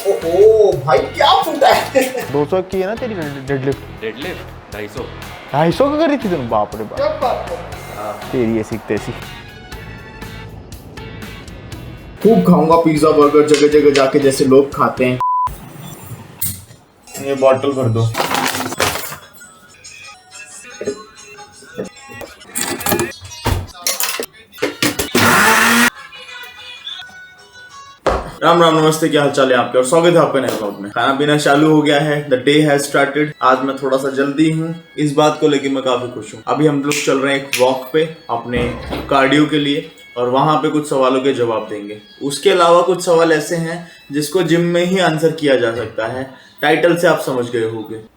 ओ भाई क्या फूटा है? 200 की है ना तेरी डेडलिफ्ट? डेडलिफ्ट 250। 250 का करी थी तुम? बाप रे बाप, क्या बात है? तेरी ये सीखते सी। खूब खाऊंगा पिज्जा बर्गर जगह जगह जाके जैसे लोग खाते हैं। ये बॉटल भर दो। राम राम नमस्ते, क्या हाल चाल है आपके और स्वागत है आपका नए ब्लॉग में। खाना पीना चालू हो गया है, द डे हैज स्टार्टेड। आज मैं थोड़ा सा जल्दी हूँ, इस बात को लेकर मैं काफी खुश हूँ। अभी हम लोग चल रहे हैं एक वॉक पे अपने कार्डियो के लिए और वहां पे कुछ सवालों के जवाब देंगे। उसके अलावा कुछ सवाल ऐसे हैं जिसको जिम में ही आंसर किया जा सकता है। टाइटल से आप समझ गए होंगे।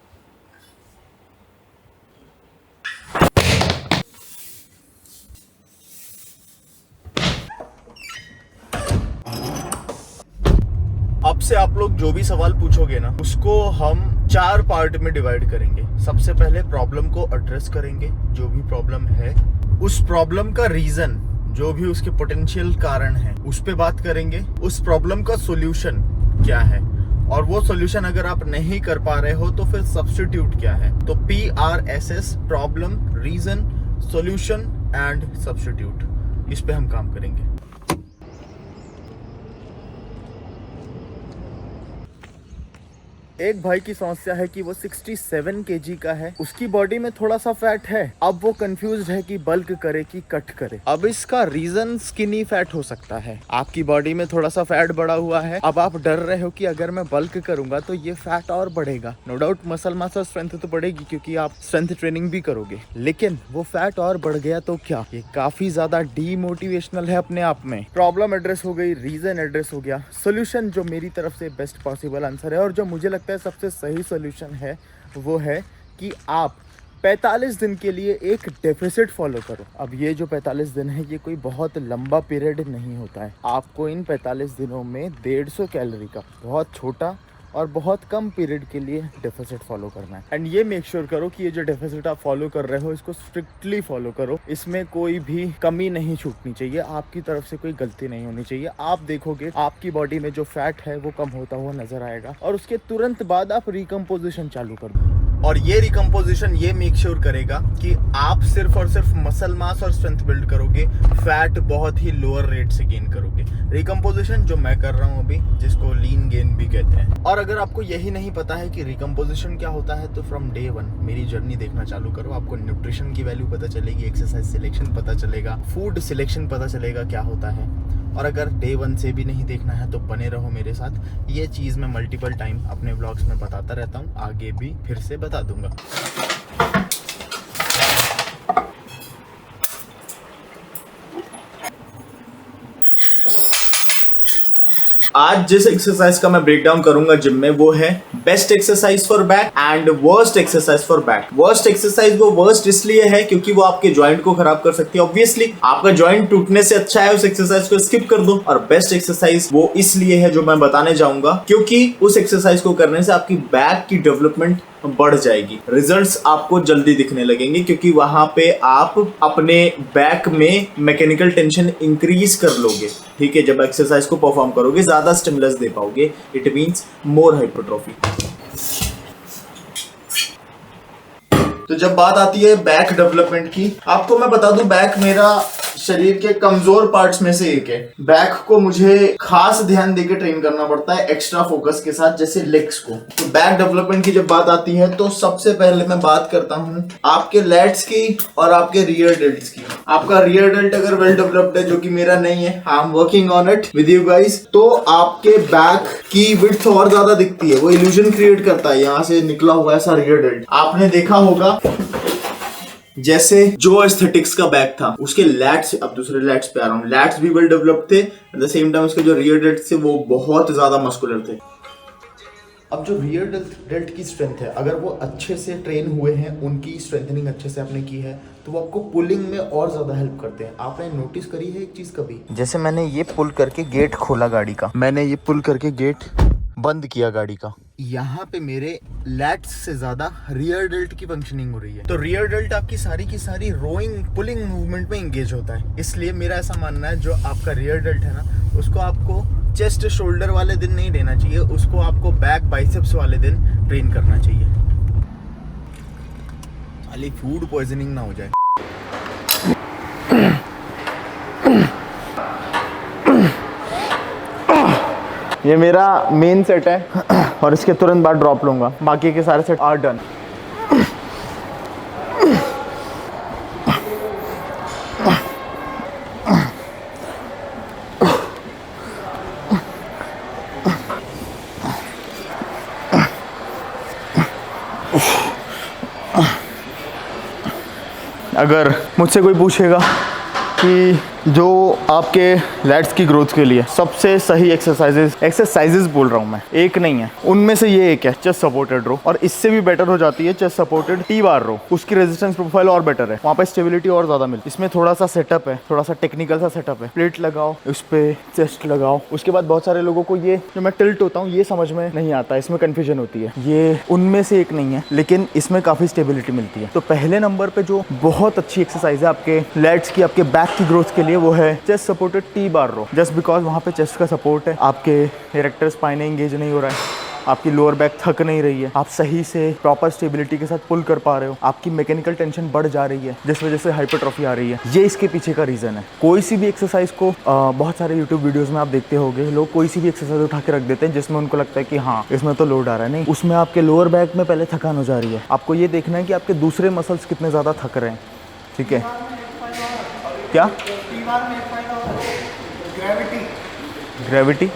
अब से आप लोग जो भी सवाल पूछोगे ना, उसको हम 4 पार्ट में डिवाइड करेंगे। सबसे पहले प्रॉब्लम को एड्रेस करेंगे, जो भी प्रॉब्लम है उस प्रॉब्लम का रीजन, जो भी उसके पोटेंशियल कारण है उस पे बात करेंगे। उस प्रॉब्लम का सॉल्यूशन क्या है, और वो सॉल्यूशन अगर आप नहीं कर पा रहे हो तो फिर सब्स्टिट्यूट क्या है। तो PRSS, problem, reason, solution and substitute, इस पे हम काम करेंगे। एक भाई की समस्या है कि वो 67 kg का है, उसकी बॉडी में थोड़ा सा फैट है। अब वो कंफ्यूज्ड है कि बल्क करे कि कट करे। अब इसका रीजन स्किनी फैट हो सकता है। आपकी बॉडी में थोड़ा सा फैट बढ़ा हुआ है, अब आप डर रहे हो कि अगर मैं बल्क करूंगा तो ये फैट और बढ़ेगा। नो डाउट मसल मास और स्ट्रेंथ तो बढ़ेगी क्योंकि आप स्ट्रेंथ ट्रेनिंग भी करोगे, लेकिन वो फैट और बढ़ गया तो क्या? ये काफी ज्यादा डीमोटिवेशनल है अपने आप में। प्रॉब्लम एड्रेस हो गई, रीजन एड्रेस हो गया, सोल्यूशन जो मेरी तरफ से बेस्ट पॉसिबल आंसर है और जो मुझे लगता है सबसे सही सॉल्यूशन है, वो है कि आप 45 दिन के लिए एक डेफिसिट फॉलो करो। अब ये जो 45 दिन है, ये कोई बहुत लंबा पीरियड नहीं होता है। आपको इन 45 दिनों में 150 कैलोरी का बहुत छोटा और बहुत कम पीरियड के लिए डेफिसिट फॉलो करना है। एंड ये मेक श्योर करो कि ये जो डेफिसिट आप फॉलो कर रहे हो, इसको स्ट्रिक्टली फॉलो करो। इसमें कोई भी कमी नहीं छूटनी चाहिए, आपकी तरफ से कोई गलती नहीं होनी चाहिए। आप देखोगे आपकी बॉडी में जो फैट है वो कम होता हुआ नजर आएगा और उसके तुरंत बाद आप रिकम्पोजिशन चालू कर दो। और ये रिकम्पोजिशन ये मेक श्योर करेगा कि आप सिर्फ और सिर्फ मसल मास और स्ट्रेंथ बिल्ड करोगे, फैट बहुत ही लोअर रेट से गेन करोगे। रिकम्पोजिशन जो मैं कर रहा हूँ अभी, जिसको लीन गेन भी कहते हैं। और अगर आपको यही नहीं पता है कि रिकम्पोजिशन क्या होता है, तो फ्रॉम डे 1 मेरी जर्नी देखना चालू करो। आपको न्यूट्रिशन की वैल्यू पता चलेगी, एक्सरसाइज सिलेक्शन पता चलेगा, फूड सिलेक्शन पता चलेगा क्या होता है। और अगर डे 1 से भी नहीं देखना है तो बने रहो मेरे साथ। ये चीज़ मैं मल्टीपल टाइम अपने व्लॉग्स में बताता रहता हूँ, आगे भी फिर से बता दूंगा। आज जिस एक्सरसाइज का मैं ब्रेक डाउन करूंगा जिम में, वो है best exercise for back and worst exercise for back. Worst exercise वो वर्स्ट इसलिए है क्योंकि वो आपके जॉइंट को खराब कर सकती है। ऑब्वियसली आपका जॉइंट टूटने से अच्छा है उस एक्सरसाइज को स्किप कर दो। और बेस्ट एक्सरसाइज वो इसलिए है जो मैं बताने जाऊंगा क्योंकि उस एक्सरसाइज को करने से आपकी बैक की डेवलपमेंट बढ़ जाएगी। रिजल्ट्स आपको जल्दी दिखने लगेंगे क्योंकि वहां पे आप अपने बैक में मैकेनिकल टेंशन इंक्रीज कर लोगे। ठीक है, जब एक्सरसाइज को परफॉर्म करोगे ज्यादा स्टिमुलस दे पाओगे। It means more hypertrophy. तो जब बात आती है बैक डेवलपमेंट की, आपको मैं बता दूं, बैक मेरा शरीर के कमजोर पार्ट्स में से एक है। बैक को मुझे खास ध्यान देकर ट्रेन करना पड़ता है, एक्स्ट्रा फोकस के साथ, जैसे लेग्स को। तो बैक डेवलपमेंट की जब बात आती है तो सबसे पहले मैं बात करता हूँ आपके लैट्स की और आपके रियर डेल्ट्स की। आपका रियर डेल्ट अगर वेल डेवलप्ड है, जो कि मेरा नहीं है, I am working on it with you guys, तो आपके बैक की विड्थ और ज्यादा दिखती है। वो इल्यूजन क्रिएट करता है, यहाँ से निकला हुआ ऐसा रियर डेल्ट आपने देखा होगा। जैसे जो एस्थेटिक्स का बैक था, उसके लैट्स, अब दूसरे लैट्स पे आ रहा हूँ, लैट्स भी वेल डेवलप्ड थे। एट द सेम टाइम उसके जो रियर डेल्ट थे वो बहुत ज्यादा मस्कुलर थे। अब जो रियर डेल्ट की स्ट्रेंथ है, अगर वो अच्छे से ट्रेन हुए हैं, उनकी स्ट्रेंथनिंग अच्छे से आपने की है, तो वो आपको पुलिंग में और ज्यादा हेल्प करते हैं। आपने नोटिस करी है एक चीज कभी? जैसे मैंने ये पुल करके गेट खोला गाड़ी का, मैंने ये पुल करके गेट बंद किया गाड़ी का, यहाँ पे मेरे लैट्स से ज्यादा रियर डेल्ट की फंक्शनिंग हो रही है। तो रियर डेल्ट आपकी सारी की सारी रोइंग पुलिंग मूवमेंट में एंगेज होता है। इसलिए मेरा ऐसा मानना है, जो आपका रियर डेल्ट है ना, उसको आपको चेस्ट शोल्डर वाले दिन नहीं लेना चाहिए उसको, आपको बैक बाइसेप्स वाले दिन ट्रेन करना चाहिए। खाली फूड पॉइजनिंग ना हो जाए। ये मेरा मेन सेट है और इसके तुरंत बाद ड्रॉप लूंगा। बाकी के सारे सेट आर डन। अगर मुझसे कोई पूछेगा कि जो आपके लैट्स की ग्रोथ के लिए सबसे सही एक्सरसाइजेज बोल रहा हूँ मैं, एक नहीं है उनमें से ये एक है चेस्ट सपोर्टेड रो, और इससे भी बेटर हो जाती है चेस्ट सपोर्टेड टी बार रो। उसकी रेजिस्टेंस प्रोफाइल और बेटर है, वहाँ पे स्टेबिलिटी और ज्यादा मिलती है। इसमें थोड़ा सा सेटअप है, थोड़ा सा टेक्निकल सा सेटअप है। प्लेट लगाओ, उस पे चेस्ट लगाओ। उसके बाद बहुत सारे लोगों को ये जो मैं टिल्ट होता हूँ ये समझ में नहीं आता, इसमें कन्फ्यूजन होती है। ये उनमें से एक नहीं है, लेकिन इसमें काफी स्टेबिलिटी मिलती है। तो पहले नंबर पे जो बहुत अच्छी एक्सरसाइज है आपके लैट्स की, आपके बैक की ग्रोथ के लिए, वो है chest supported T bar row. Just because वहाँ पे चेस्ट का सपोर्ट है, आपके इरेक्टर स्पाइन एंगेज नहीं हो रहा है, आपकी लोअर बैक थक नहीं रही है, आप सही से प्रॉपर स्टेबिलिटी के साथ पुल कर पा रहे हो, आपकी मैकेनिकल टेंशन बढ़ जा रही है जिस वजह से हाइपरट्रॉफी आ रही है। ये इसके पीछे का रीजन है। कोई सी भी एक्सरसाइज को बहुत सारे यूट्यूब वीडियोस में आप देखते होंगे, लोग कोई सी भी एक्सरसाइज उठा के रख देते हैं जिसमें उनको लगता है कि हाँ इसमें तो लोड आ रहा है। नहीं, उसमें आपके लोअर बैक में पहले थकान हो जा रही है। आपको ये देखना है कि आपके दूसरे मसल्स कितने ज़्यादा थक रहे हैं। ठीक है, क्या ग्रेविटी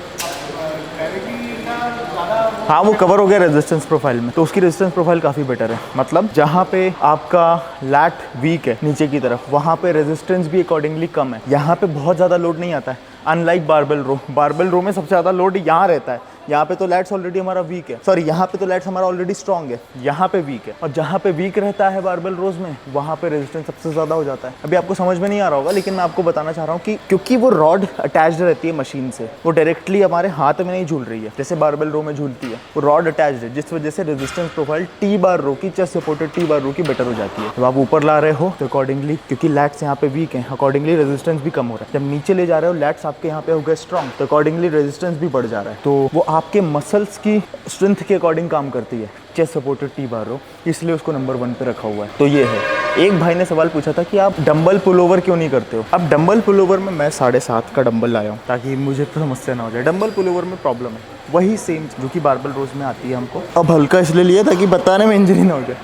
हाँ वो कवर हो गया रेजिस्टेंस प्रोफाइल में, तो उसकी रेजिस्टेंस प्रोफाइल काफ़ी बेटर है। मतलब जहाँ पे आपका लैट वीक है नीचे की तरफ, वहाँ पे रेजिस्टेंस भी अकॉर्डिंगली कम है। यहाँ पे बहुत ज़्यादा लोड नहीं आता है, अनलाइक बारबेल रो में सबसे ज़्यादा लोड यहाँ रहता है। यहाँ पे तो लैट्स ऑलरेडी हमारा वीक है, सॉरी यहाँ पे तो लैट्स हमारा ऑलरेडी स्ट्रॉन्ग है, यहाँ पे वीक है। और जहाँ पे वीक रहता है बारबेल रोज में, वहाँ पे रेजिस्टेंस सबसे ज़्यादा हो जाता है। अभी आपको समझ में नहीं आ रहा होगा, लेकिन मैं आपको बताना चाह रहा हूँ कि क्योंकि वो रॉड अटैच्ड रहती है मशीन से, वो डायरेक्टली हमारे हाथ में नहीं झूल रही है जैसे बारबेल रो में झूलती है, वो रॉड अटैच्ड है, जिस वजह से रेजिस्टेंस प्रोफाइल टी बार रो की, चेस्ट सपोर्टेड टी बार रो की बेटर हो जाती है। जब आप ऊपर ला रहे हो तो अकॉर्डिंगली, क्योंकि लैट्स यहाँ पे वीक है, अकॉर्डिंगली रेजिस्टेंस भी कम हो रहा है। जब नीचे ले जा रहे हो, लैट्स आपके यहाँ पे हो गए स्ट्रॉन्ग, तो अकॉर्डिंगली रेजिस्टेंस भी बढ़ जा रहा है। तो वो आपके मसल्स की स्ट्रेंथ के अकॉर्डिंग काम करती है चेस्ट सपोर्टेड टी बार रो, इसलिए उसको नंबर 1 पे रखा हुआ है। तो ये है। एक भाई ने सवाल पूछा था कि आप डंबल पुल ओवर क्यों नहीं करते हो। अब डंबल पुल ओवर में मैं 7.5 का डंबल लाया हूँ ताकि मुझे समस्या ना हो जाए। डंबल पुल ओवर में प्रॉब्लम है वही सेम जो कि बारबेल रोज में आती है हमको। अब हल्का इसलिए लिया ताकि बताने में इंजरी ना हो जाए।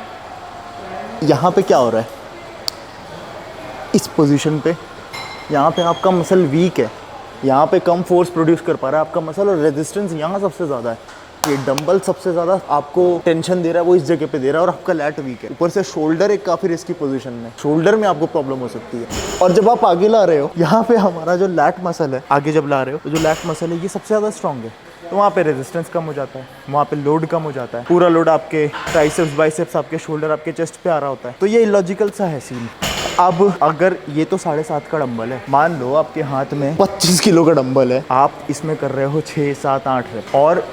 यहाँ पे क्या हो रहा है, इस पोजीशन पे यहाँ पे आपका मसल वीक है, यहाँ पे कम फोर्स प्रोड्यूस कर पा रहा है आपका मसल, और रेजिस्टेंस यहाँ सबसे ज़्यादा है। ये डंबल सबसे ज़्यादा आपको टेंशन दे रहा है, वो इस जगह पे दे रहा है, और आपका लैट वीक है। ऊपर से शोल्डर एक काफ़ी रिस्की पोजीशन में, शोल्डर में आपको प्रॉब्लम हो सकती है। और जब आप आगे ला रहे हो, यहाँ पे हमारा जो लैट मसल है, आगे जब ला रहे हो तो जो लैट मसल है ये सबसे ज़्यादा स्ट्रॉन्ग है, तो वहाँ पे रेजिस्टेंस कम हो जाता है, वहाँ पे लोड कम हो जाता है। पूरा लोड आपके ट्राइसेप्स, बाइसेप्स, आपके शोल्डर, आपके चेस्ट पे आ रहा होता है। तो ये इलॉजिकल सा है सीन। अब अगर ये तो 7.5 का डंबल है, मान लो आपके हाथ में 25 किलो का डंबल है, आप इसमें कर रहे हो 6, 7, 8 रेप, और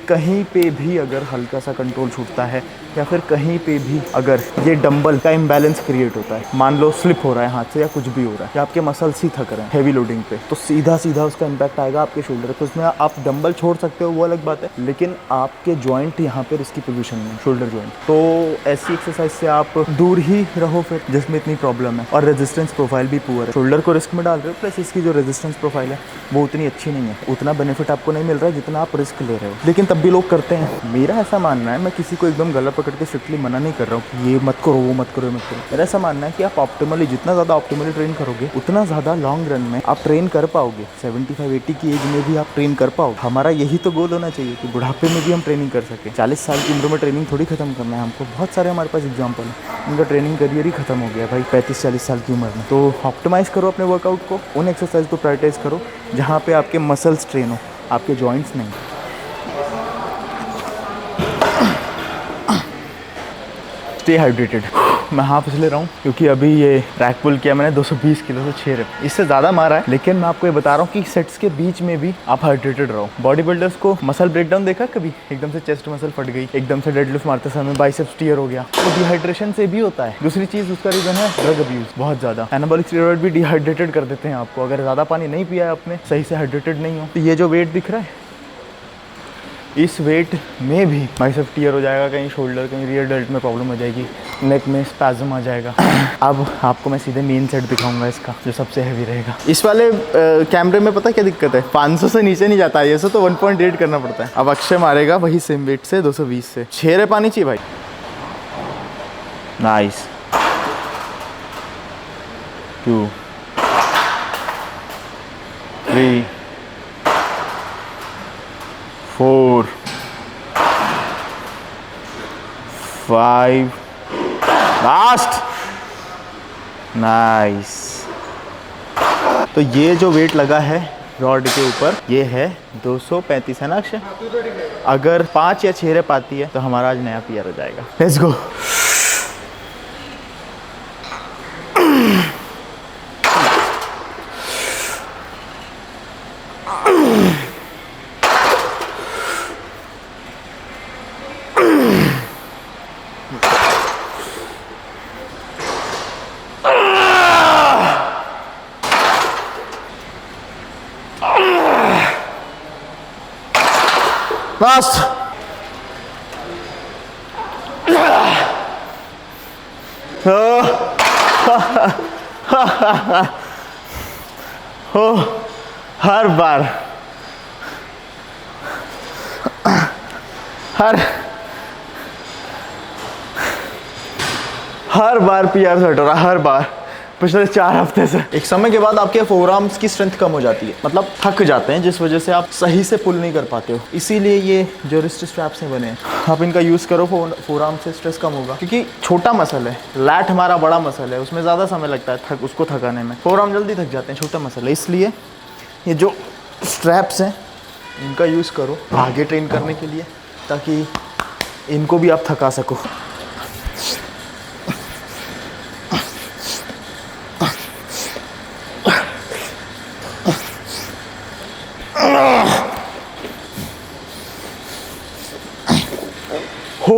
कहीं पे भी अगर हल्का सा कंट्रोल छूटता है या फिर कहीं पे भी अगर ये डंबल का इम्बैलेंस क्रिएट होता है, मान लो स्लिप हो रहा है हाथ से या कुछ भी हो रहा है, या आपके मसल्स ही थक रहे हैं हेवी लोडिंग पे, तो सीधा सीधा उसका इम्पैक्ट आएगा आपके शोल्डर पे। उसमें आप डंबल छोड़ सकते हो, वो अलग बात है, लेकिन आपके जॉइंट यहाँ पे रिस्की पोजीशन में, शोल्डर जॉइंट। तो ऐसी एक्सरसाइज से आप दूर ही रहो फिर, जिसमें इतनी प्रॉब्लम है। और रेजिस्टेंस प्रोफाइल भी पुअर है, शोल्डर को रिस्क में डाल रहे हो, प्लस इसकी जो रेजिस्टेंस प्रोफाइल है वो उतनी अच्छी नहीं है, उतना बेनिफिट आपको नहीं मिल रहा है जितना आप रिस्क ले रहे हो। लेकिन तब भी लोग करते हैं। मेरा ऐसा मानना है, मैं किसी को एकदम गला पकड़ के स्ट्रिक्टली मना नहीं कर रहा हूँ कि ये मत करो, वो मत करो, मत करो। मेरा ऐसा मानना है कि आप ऑप्टिमली, जितना ज़्यादा ऑप्टिमली ट्रेन करोगे उतना ज़्यादा लॉन्ग रन में आप ट्रेन कर पाओगे। 75-80 की एज में भी आप ट्रेन कर पाओगे। हमारा यही तो गोल होना चाहिए कि बुढ़ापे में भी हम ट्रेनिंग कर सकें। 40 साल की उम्र में ट्रेनिंग थोड़ी खत्म करना है हमको। बहुत सारे हमारे पास एग्जाम्पल हैं, उनका ट्रेनिंग करियर ही खत्म हो गया भाई 35-40 साल की उम्र में। तो ऑप्टिमाइज़ करो अपने वर्कआउट को, उन एक्सरसाइज को प्रायोरिटाइज करो जहाँ पे आपके मसल्स ट्रेन हो, आपके जॉइंट्स नहीं। Stay hydrated. मैं हाफ इसलिए रहा हूँ क्योंकि अभी ये रैक पुल किया मैंने 220 किलो से 6 रेप, इससे ज़्यादा मारा है। लेकिन मैं आपको ये बता रहा हूँ कि सेट्स के बीच में भी आप हाइड्रेटेड रहो। बॉडी बिल्डर्स को मसल ब्रेकडाउन देखा कभी, एकदम से चेस्ट मसल फट गई, एकदम से डेडलिफ्ट मारते समय बाइसेप्स टीयर हो गया, तो डिहाइड्रेशन से भी होता है। दूसरी चीज़ उसका रीज़न है ड्रग अब्यूज, बहुत ज़्यादा। एनाबॉलिक स्टेरॉइड भी डिहाइड्रेटेड कर देते हैं आपको, अगर ज़्यादा पानी नहीं पिया है आपने, सही से हाइड्रेटेड नहीं हो। तो ये जो वेट दिख रहा है, इस वेट में भी बाइसेप टीयर हो जाएगा, कहीं शोल्डर, कहीं रियर डेल्ट में प्रॉब्लम हो जाएगी, नेक में स्पैज़म आ जाएगा। अब आपको मैं सीधे मेन सेट दिखाऊंगा इसका, जो सबसे हैवी रहेगा। इस वाले कैमरे में पता क्या दिक्कत है, 500 से नीचे नहीं जाता है, ये तो 1.8 करना पड़ता है। अब अक्षय मारेगा वही सेम वेट से 220 से। 6 रेप आनी चाहिए भाई। नाइस। 2 3 4 5 लास्ट। नाइस। तो ये जो वेट लगा है रॉड के ऊपर, ये है 235 है ना अक्षय? अगर 5 या 6 रेप आती है तो हमारा आज नया पीआर हो जाएगा। Let's go. लास्ट। हो हर बार हर बार पीआर सेट हो रहा, हर बार, पिछले 4 हफ्ते से। एक समय के बाद आपके फोर आर्म्स की स्ट्रेंथ कम हो जाती है, मतलब थक जाते हैं, जिस वजह से आप सही से पुल नहीं कर पाते हो। इसीलिए ये जो रिस्ट स्ट्रैप्स हैं बने हैं, आप इनका यूज़ करो, फोर आर्म से स्ट्रेस कम होगा। क्योंकि छोटा मसल है, लैट हमारा बड़ा मसल है, उसमें ज़्यादा समय लगता है उसको थकाने में। फोर आर्म जल्दी थक जाते हैं, छोटा मसल है। इसलिए ये जो स्ट्रैप्स हैं इनका यूज़ करो आगे ट्रेन करने के लिए, ताकि इनको भी आप थका सको। हो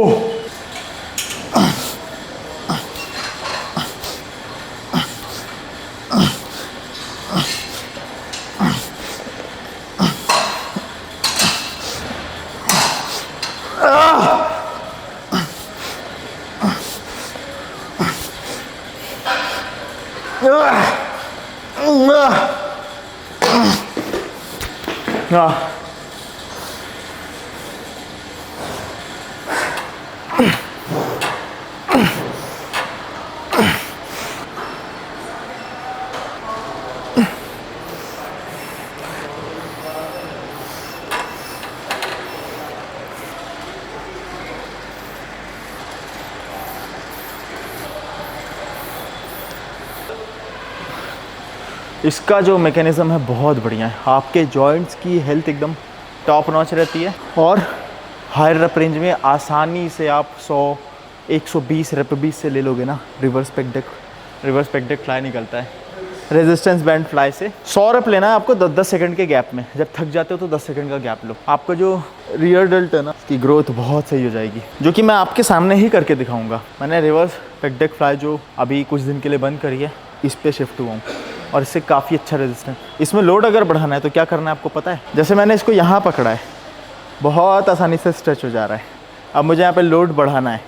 इसका जो मैकेनिज़्म है बहुत बढ़िया है। आपके जॉइंट्स की हेल्थ एकदम टॉप नॉच रहती है, और हायर रेप रेंज में आसानी से आप 100 120 रेप 20 से ले लोगे ना। रिवर्स पेक डेक फ्लाई निकलता है रेजिस्टेंस बैंड फ्लाई से। 100 रेप लेना है आपको 10-10 सेकंड के गैप में। जब थक जाते हो तो 10 सेकंड का गैप लो। आपका जो रियर डेल्ट है ना, उसकी ग्रोथ बहुत सही हो जाएगी, जो कि मैं आपके सामने ही करके दिखाऊंगा। मैंने रिवर्स पेक डेक फ्लाई जो अभी कुछ दिन के लिए बंद करी है, इस पर शिफ्ट हुआ हूँ, और इससे काफ़ी अच्छा रेजिस्टेंस। इसमें लोड अगर बढ़ाना है तो क्या करना है आपको पता है? जैसे मैंने इसको यहाँ पकड़ा है, बहुत आसानी से स्ट्रेच हो जा रहा है। अब मुझे यहाँ पे लोड बढ़ाना है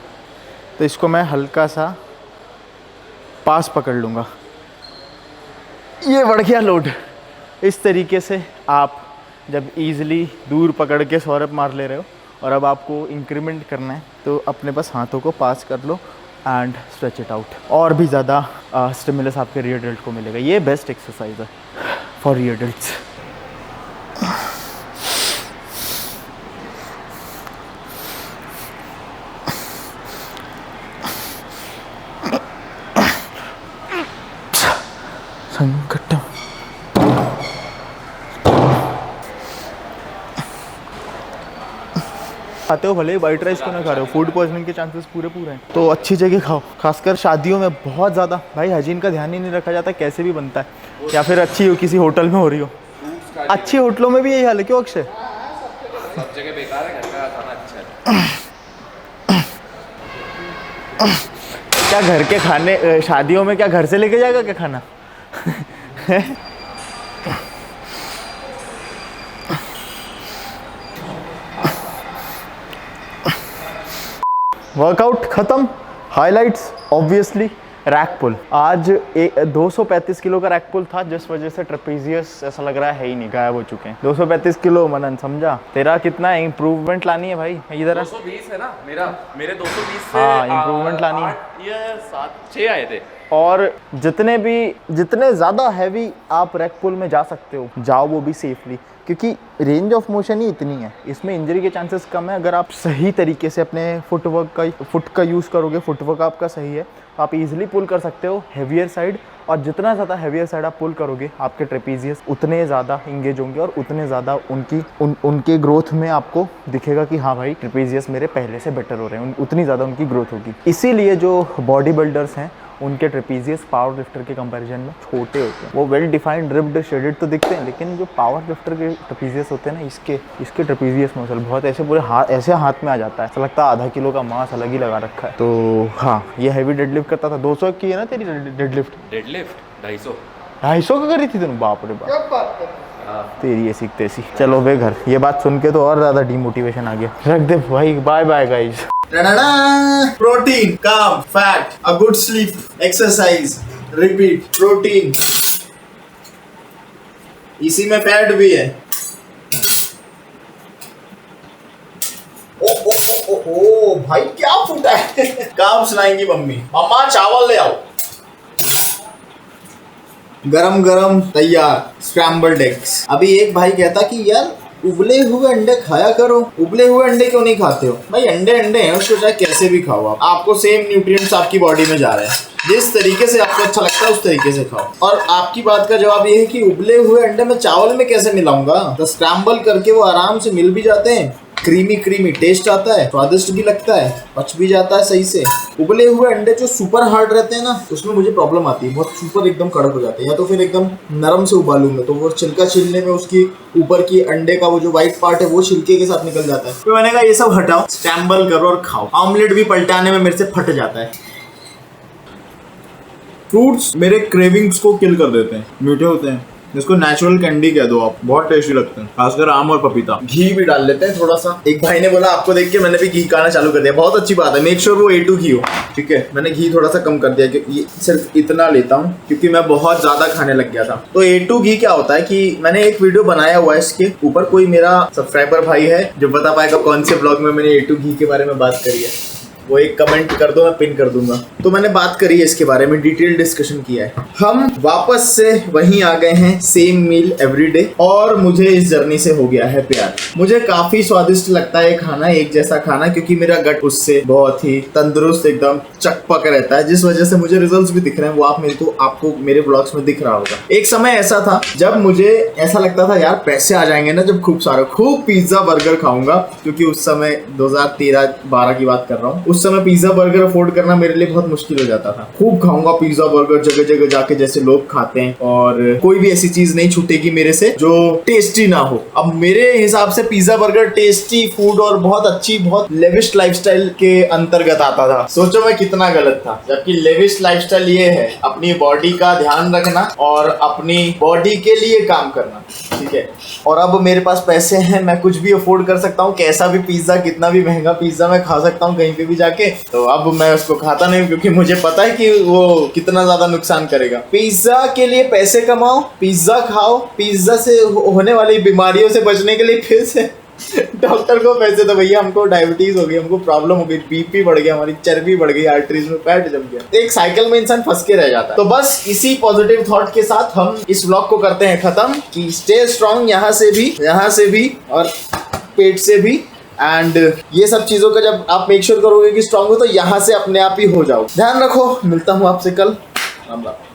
तो इसको मैं हल्का सा पास पकड़ लूँगा, ये बढ़ गया लोड। इस तरीके से आप जब ईज़िली दूर पकड़ के 100 रेप मार ले रहे हो, और अब आपको इंक्रीमेंट करना है, तो अपने पास हाथों को पास कर लो एंड स्ट्रेच इट आउट। और भी ज़्यादा स्टिमुलस आपके रियर डेल्ट को मिलेगा। ये बेस्ट एक्सरसाइज है फॉर रियर डेल्ट्स। संकटम खाते हो भले ही वाइट राइस को ना खा रहे हो, फूड पॉइजनिंग के चांसेस पूरे हैं। तो अच्छी जगह खाओ, खासकर शादियों में बहुत ज़्यादा भाई हाइजीन का ध्यान ही नहीं रखा जाता, कैसे भी बनता है। या फिर अच्छी हो किसी होटल में हो रही हो, अच्छी होटलों में भी यही हाल है क्यों अक्षय? सब जगह बेकार है, घर का खाना अच्छा है। क्या घर के खाने शादियों में क्या घर से लेके जाएगा क्या खाना? वर्कआउट खत्म, हाइलाइट्स ऑब्वियसली रैक पुल। आज 235 किलो का रैक पुल था, जिस वजह से ट्रेपेजियस ऐसा लग रहा है ही नहीं, गायब हो चुके हैं। 235 किलो मनन, समझा? तेरा कितना इंप्रूवमेंट लानी है भाई इधर? 220 है ना मेरे 220 से हाँ, इंप्रूवमेंट लानी है। 6 आए थे। और जितने ज़्यादा हैवी आप रैक पुल में जा सकते हो जाओ, वो भी सेफली, क्योंकि रेंज ऑफ मोशन ही इतनी है, इसमें इंजरी के चांसेस कम है। अगर आप सही तरीके से अपने फुट का यूज़ करोगे, फुटवर्क आपका सही है, तो आप इजीली पुल कर सकते हो हेवियर साइड। और जितना ज़्यादा हेवियर साइड आप पुल करोगे, आपके ट्रेपेजियस उतने ज़्यादा इंगेज होंगे और उतने ज़्यादा उनके ग्रोथ में आपको दिखेगा कि हाँ भाई ट्रेपेजियस मेरे पहले से बेटर हो रहे हैं, उतनी ज़्यादा उनकी ग्रोथ होगी। इसीलिए जो बॉडी बिल्डर्स हैं उनके ट्रेपेजियस पावर लिफ्टर के कंपैरिजन में छोटे होते हैं। वो वेल डिफाइंड रिब्ड शेडेड तो दिखते हैं, लेकिन जो पावर लिफ्टर के ट्रेपेजियस होते हैं ना, इसके ट्रेपेजियस मसल बहुत ऐसे पूरे ऐसे हाथ में आ जाता है, ऐसा लगता है आधा किलो का मांस अलग ही लगा रखा है। तो हाँ, ये हैवी डेडलिफ्ट करता था। 200 की है ना तेरी डेडलिफ्ट? 250 का करी थी तूने? बाप रे बाप, तेरी ऐसी तैसी। चलो बे घर, ये बात सुन के तो और ज़्यादा डिमोटिवेशन आ गया। रख दे भाई, bye bye guys. Protein, carb, fat, a good sleep, exercise, repeat, protein, इसी में फैट भी है। ओ भाई क्या फूटा है? Carbs लाएंगी mummy. मम्मा चावल ले आओ, गरम गरम तैयार स्क्रैम्बल्ड एग्स। अभी एक भाई कहता कि यार उबले हुए अंडे खाया करो। उबले हुए अंडे क्यों नहीं खाते हो भाई? अंडे हैं, उसको चाहे कैसे भी खाओ, आपको सेम न्यूट्रिएंट्स आपकी बॉडी में जा रहे हैं। जिस तरीके से आपको अच्छा लगता है उस तरीके से खाओ। और आपकी बात का जवाब ये है कि उबले हुए अंडे में चावल में कैसे मिलाऊंगा? तो स्क्रैम्बल करके वो आराम से मिल भी जाते हैं, क्रीमी टेस्ट आता है, स्वादिष्ट भी लगता है, पच भी जाता है सही से। उबले हुए अंडे जो सुपर हार्ड रहते हैं ना, उसमें मुझे प्रॉब्लम आती है, बहुत सुपर एकदम कड़क हो जाते हैं। या तो फिर एकदम नरम से उबालूं मैं, तो वो छिलका छिलने में उसकी ऊपर की अंडे का वो जो व्हाइट पार्ट है वो छिलके के साथ निकल जाता है। तो मैंने कहा ये सब हटाओ, स्क्रैम्बल करो और खाओ। ऑमलेट भी पलटाने में मेरे से फट जाता है। फ्रूट्स मेरे क्रेविंग्स को किल कर देते हैं, मीठे होते हैं। इसको नेचुरल कैंडी कह दो आप, बहुत टेस्टी लगते हैं, खासकर आम और पपीता। घी भी डाल लेते हैं थोड़ा सा। एक भाई ने बोला आपको देख के मैंने भी घी खाना चालू कर दिया, बहुत अच्छी बात है। मेक श्योर वो A2 घी हो, ठीक है। मैंने घी थोड़ा सा कम कर दिया, क्योंकि सिर्फ इतना लेता हूँ क्योंकि मैं बहुत ज्यादा खाने लग गया था। तो A2 घी क्या होता है कि मैंने एक वीडियो बनाया हुआ है इसके ऊपर, कोई मेरा सब्सक्राइबर भाई है जो बता पाएगा कौन से ब्लॉग में मैंने A2 घी के बारे में बात करी है, वो एक कमेंट कर दो, मैं पिन कर दूंगा। तो मैंने बात करी है इसके बारे में, डिटेल डिस्कशन किया है। हम वापस से वहीं आ गए हैं, सेम मील एवरीडे, और मुझे इस जर्नी से हो गया है प्यार। मुझे काफी स्वादिष्ट लगता है खाना, एक जैसा खाना, क्योंकि मेरा गट उससे बहुत ही तंदुरुस्त एकदम चकपक रहता है, जिस वजह से मुझे रिजल्ट्स भी दिख रहे हैं। वो आपको मेरे ब्लॉग्स में दिख रहा होगा। एक समय ऐसा था जब मुझे ऐसा लगता था यार पैसे आ जाएंगे ना जब खूब पिज्जा बर्गर खाऊंगा, क्योंकि उस समय 2013-12 की बात कर रहा हूँ। उस समय पिज्जा बर्गर अफोर्ड करना मेरे लिए बहुत मुश्किल हो जाता था। खूब खाऊंगा पिज्जा बर्गर जगह जगह जाके, जैसे लोग खाते हैं, और कोई भी ऐसी चीज नहीं छूटेगी मेरे से जो टेस्टी ना हो। अब मेरे हिसाब से पिज्जा बर्गर टेस्टी फूड और बहुत अच्छी, बहुत लेविश लाइफस्टाइल के अंतर्गत आता था। सोचो मैं कितना गलत था, जबकि लेविश लाइफस्टाइल ये है अपनी बॉडी का ध्यान रखना और अपनी बॉडी के लिए काम करना, ठीक है। और अब मेरे पास पैसे हैं, मैं कुछ भी अफोर्ड कर सकता हूँ, कैसा भी पिज्जा, कितना भी महंगा पिज्जा मैं खा सकता हूँ कहीं पे भी जाके। तो अब मैं उसको खाता नहीं, क्योंकि मुझे पता है कि वो कितना ज्यादा नुकसान करेगा। पिज्जा के लिए पैसे कमाओ, पिज्जा खाओ, पिज्जा से होने वाली बीमारियों से बचने के लिए फिर से डॉक्टर को पैसे दो। भैया हमको डायबिटीज हो गई, हमको प्रॉब्लम हो गई, बीपी बढ़ गया, हमारी चर्बी बढ़ गई, आर्टरीज में फैट जम गया। एक साइकिल में इंसान फंस के रह जाता है। तो बस इसी पॉजिटिव थॉट के साथ हम इस व्लॉग को करते हैं खत्म, कि स्टे स्ट्रांग, यहाँ से भी और पेट से भी। एंड ये सब चीजों का जब आप मेक श्योर करोगे कि स्ट्रांग हो, तो यहाँ से अपने आप ही हो जाओ। ध्यान रखो, मिलता हूँ आपसे कल। राम राम।